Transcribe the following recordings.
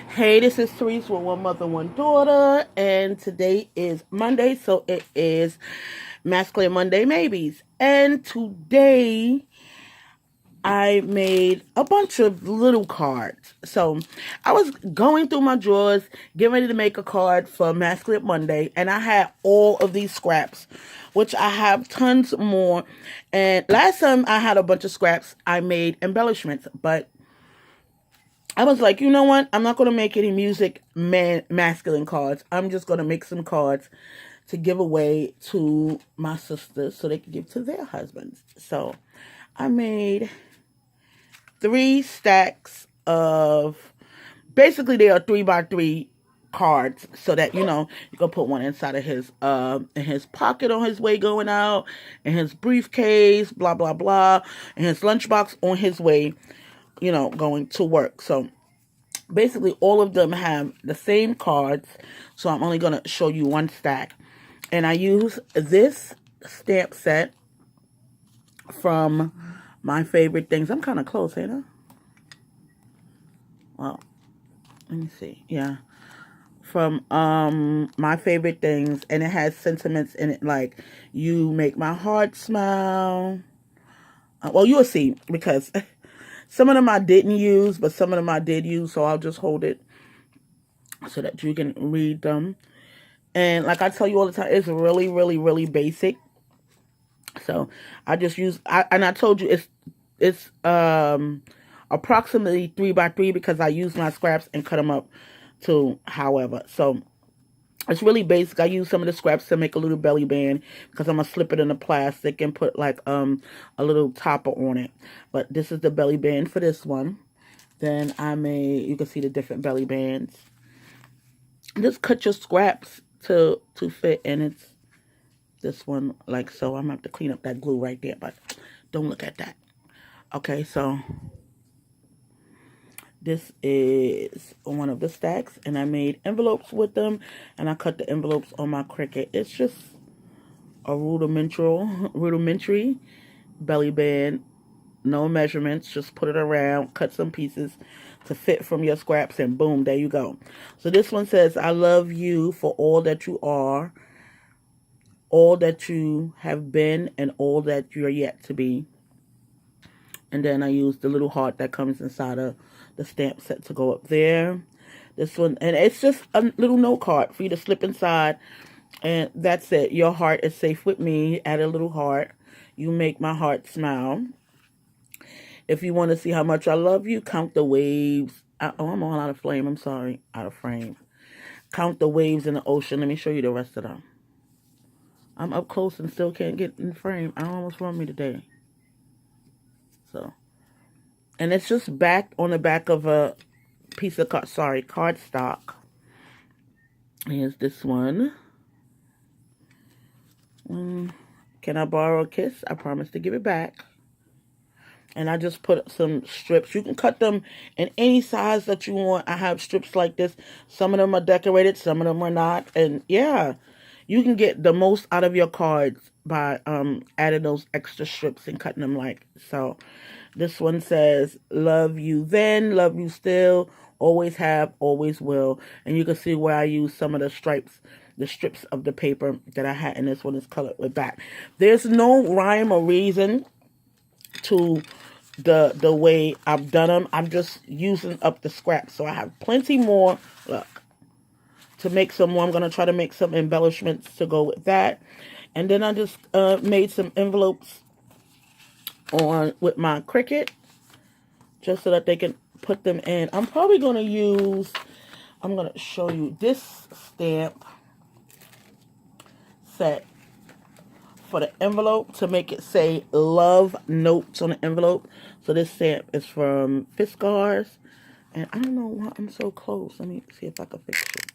Hey, this is Therese with One Mother, One Daughter, and today is Monday, so it is Masculine Monday Maybes. And today I made a bunch of little cards. So I was going through my drawers, getting ready to make a card for Masculine Monday, and I had all of these scraps, which I have tons more. And last time I had a bunch of scraps, I made embellishments, but I was like, you know what? I'm not going to make any masculine cards. I'm just going to make some cards to give away to my sisters so they can give to their husbands. So I made 3 stacks of, basically they are 3 by 3 cards so that you can put one inside of his in his pocket on his way going out, in his briefcase, blah blah blah, in his lunchbox on his way, going to work. So basically all of them have the same cards, so I'm only going to show you one stack. And I use this stamp set from My Favorite Things. I'm kind of close, ain't I? Well, let me see. Yeah. From My Favorite Things, and it has sentiments in it like "You make my heart smile." Well, you'll see, because some of them I didn't use, but some of them I did use, so I'll just hold it so that you can read them. And like I tell you all the time, it's really, really, really basic. So I just use, and I told you it's approximately 3 by 3 because I use my scraps and cut them up to however. So it's really basic. I use some of the scraps to make a little belly band because I'm gonna slip it in the plastic and put like a little topper on it. But this is the belly band for this one. Then you can see the different belly bands. Just cut your scraps to fit, and it's this one like so. I'm gonna have to clean up that glue right there, but don't look at that. Okay, so this is one of the stacks, and I made envelopes with them, and I cut the envelopes on my Cricut. It's just a rudimentary belly band, no measurements, just put it around, cut some pieces to fit from your scraps, and boom, there you go. So this one says, "I love you for all that you are, all that you have been, and all that you're yet to be." And then I use the little heart that comes inside of the stamp set to go up there. This one, and it's just a little note card for you to slip inside. And that's it. Your heart is safe with me. Add a little heart. You make my heart smile. If you want to see how much I love you, count the waves. I'm all out of flame. I'm sorry. Out of frame. Count the waves in the ocean. Let me show you the rest of them. I'm up close and still can't get in frame. I almost run me today. So, and it's just backed on the back of a piece of cardstock. Here's this one. Can I borrow a kiss? I promise to give it back. And I just put some strips. You can cut them in any size that you want. I have strips like this. Some of them are decorated, some of them are not. And yeah, you can get the most out of your cards by adding those extra strips and cutting them like so. This one says, "Love you then, love you still, always have, always will." And you can see where I use some of the strips of the paper that I had, and this one is colored with black. There's no rhyme or reason to the way I've done them. I'm just using up the scraps, so I have plenty more. Look, to make some more, I'm gonna try to make some embellishments to go with that. And then I just made some envelopes on with my Cricut, just so that they can put them in. I'm probably gonna use. I'm gonna show you this stamp set for the envelope to make it say "love notes" on the envelope. So this stamp is from Fiskars, and I don't know why I'm so close. Let me see if I can fix it.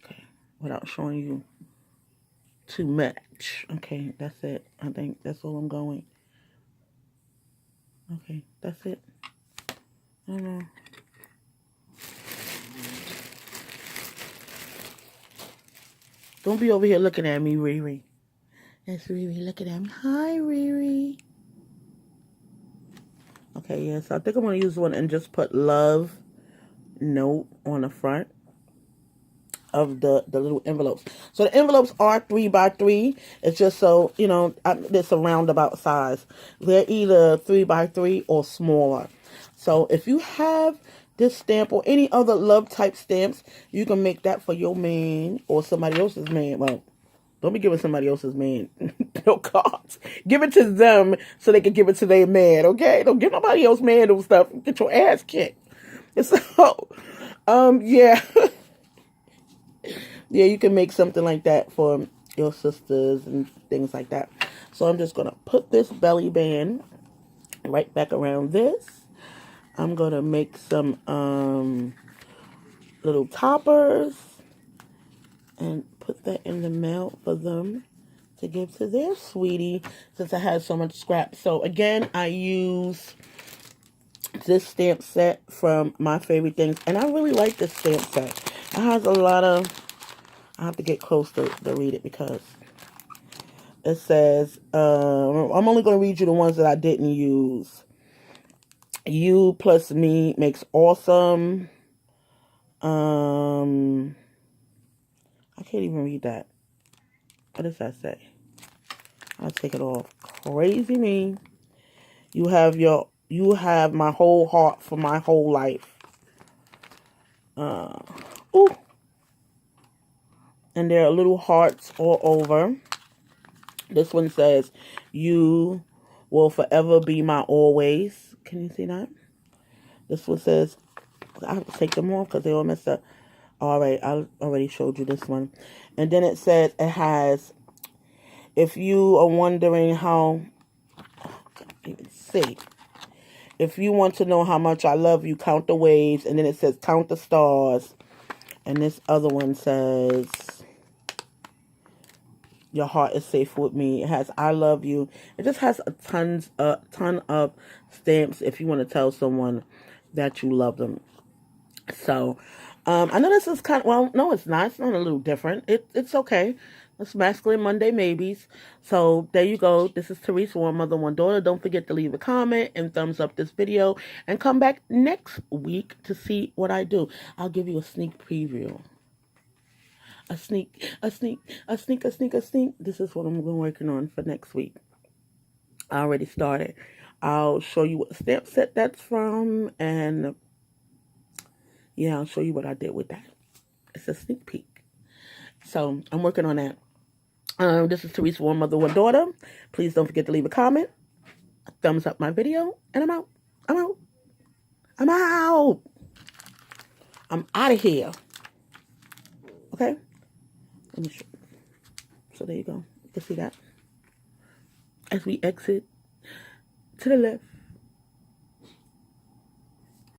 Okay, without showing you too much. Okay, that's it. I think that's all I'm going. Okay, that's it. I don't know. Don't be over here looking at me, Riri. That's Riri looking at me. Hi, Riri. Okay, yeah, so I think I'm going to use one and just put love note on the front of the little envelopes. So the envelopes are 3x3. It's just so, you know, it's a roundabout size. They're either 3x3 or smaller. So if you have this stamp or any other love type stamps, you can make that for your man or somebody else's man. Well, don't be giving somebody else's man no cards. Give it to them so they can give it to their man, okay? Don't give nobody else man no stuff. Get your ass kicked. So, yeah. Yeah, you can make something like that for your sisters and things like that. So I'm just going to put this belly band right back around this. I'm going to make some little toppers and put that in the mail for them to give to their sweetie since I had so much scrap. So again, I use this stamp set from My Favorite Things, and I really like this stamp set. It has a lot of, I have to get close to read it because it says, I'm only going to read you the ones that I didn't use. You plus me makes awesome. I can't even read that. What does that say? I'll take it off. Crazy me. You have my whole heart for my whole life. Ooh. And there are little hearts all over. This one says, you will forever be my always. Can you see that? This one says, I have to take them off because they all messed up. All right, I already showed you this one. And then it says, it has, if you are wondering how, I can't even see. If you want to know how much I love you, count the waves. And then it says, count the stars. And this other one says, your heart is safe with me. It has I love you. It just has a ton of stamps if you want to tell someone that you love them. So, I know this is kind of, well, no, it's not. It's not a little different. It's okay. It's Masculine Monday Maybes. So, there you go. This is Teresa, one mother, one daughter. Don't forget to leave a comment and thumbs up this video. And come back next week to see what I do. I'll give you a sneak preview. A sneak. This is what I'm working on for next week. I already started. I'll show you what stamp set that's from, and yeah, I'll show you what I did with that. It's a sneak peek. So I'm working on that. This is Teresa, one mother, one daughter. Please don't forget to leave a comment, a thumbs up my video, and I'm out. I'm out. I'm out. I'm out of here. Okay? Let me show. So there you go. You can see that. As we exit to the left.